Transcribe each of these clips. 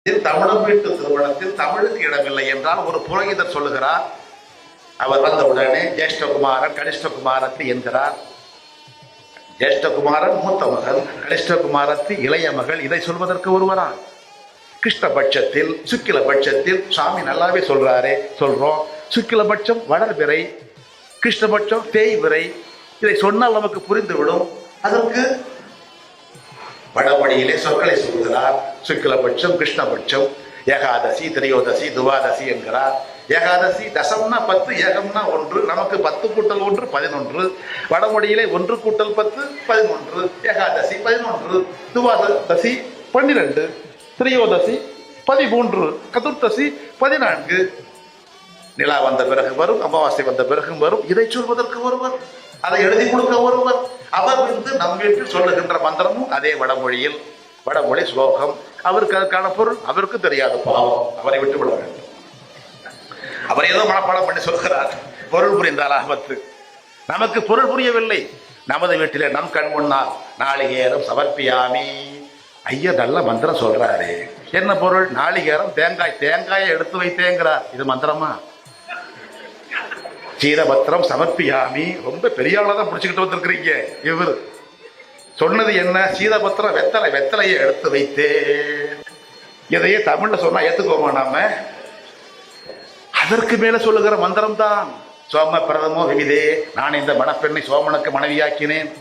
தமிழம் வீட்டு திருமணத்தில் தமிழுக்கு இடமில்லை என்றால் ஒரு புரோகிதர் சொல்லுகிறார். அவர் வந்தவுடனே ஜேஷ்டகுமாரன் கனிஷ்டகுமாரத்தி என்கிறார். ஜேஷ்டகுமாரன் மூத்த மகள், கனிஷ்டகுமாரத்தி இளைய மகள். இதை சொல்வதற்கு ஒருவரா? கிருஷ்ணபட்சத்தில் சுக்கிலபட்சத்தில் சாமி நல்லாவே சொல்றோம். சுக்கிலபட்சம் வளர்பிறை, கிருஷ்ணபட்சம் தேய்விரை. இதை சொன்னால் நமக்கு புரிந்துவிடும். அதற்கு வடமொழியிலே சொற்களை சொல்கிறார். சுக்கிலபட்சம், கிருஷ்ணபட்சம், ஏகாதசி, திரையோதசி, துவாதசி என்கிறார். ஏகாதசி தசம்னா 10, ஏகம்னா 1. நமக்கு 10 கூட்டல் 1 11. வடமொழியிலே 1 கூட்டல் 10 11. ஏகாதசி 11, துவாதசி 12, திரையோதசி 13, சதுர்த்தசி 14. நிலா வந்த பிறகு வரும், அமாவாசை வந்த பிறகும் வரும். இதை சொல்வதற்கு ஒருவர், அதை எழுதி கொடுக்க ஒருவர். அவர் நம் வீட்டில் சொல்லுகின்ற மந்திரமும் அதே வடமொழியில், வடமொழி ஸ்லோகம். அவருக்கு அதுக்கான பொருள் அவருக்கு தெரியாது. பாவம், அவரை விட்டு விட வேண்டும். அவர் ஏதோ மனப்பாடம் பண்ணி சொல்கிறார். பொருள் புரிந்தால் ஆபத்து. நமக்கு பொருள் புரியவில்லை. நமது வீட்டிலே நம் கண் முன்னால் நாளிகேரம் சமர்ப்பியாமி. ஐயா நல்ல மந்திரம் சொல்றாரு. என்ன பொருள்? நாளிகேரம், தேங்காயை எடுத்து வைத்தேங்கிறார். இது மந்திரமா? சீதபத்திரம் சமர்ப்பியாமி. ரொம்ப பெரிய ஆளதான் பிடிச்சுக்கிட்டு வந்திருக்கிறீங்க. இவர் சொன்னது என்ன? சீதபத்திரம், வெத்தலையை எடுத்து வைத்தே. இதையே தமிழ்ல சொன்னா ஏத்துக்கோமா நாம? அதற்கு மேல சொல்லுகிற மந்திரம் தான் சோம பிரதமோ விவிதே. நான் இந்த மணப்பெண்ணை சோமனுக்கு மனைவியாக்கினேன்,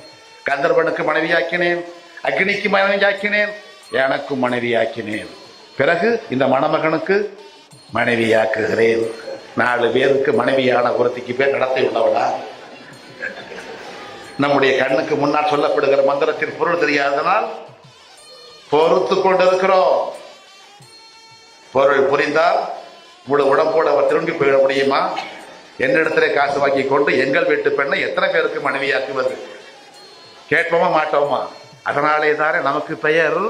கந்தர்வனுக்கு மனைவியாக்கினேன், அக்னிக்கு மனைவியாக்கினேன், எனக்கும் மனைவியாக்கினேன். பிறகு இந்த மணமகனுக்கு மனைவியாக்குகிறேன். 4 பேருக்கு மனைவியான ஒருத்திக்கு பேர் நடத்தை உள்ளவளா? நம்முடைய கண்ணுக்கு முன்னால் சொல்லப்படுகிற மந்திரத்தின் பொருள் தெரியாதனால் பொறுத்து கொண்டிருக்கிறோம். பொருள் புரிந்தால் முழு உடம்போடு அவர் திரும்பி போயிட முடியுமா? என்னிடத்திலே காசு வாங்கி கொண்டு எங்கள் வீட்டு பெண்ணை எத்தனை பேருக்கு மனைவியாக்குவது? கேட்போமா மாட்டோமா? அதனாலே தானே நமக்கு பெயர்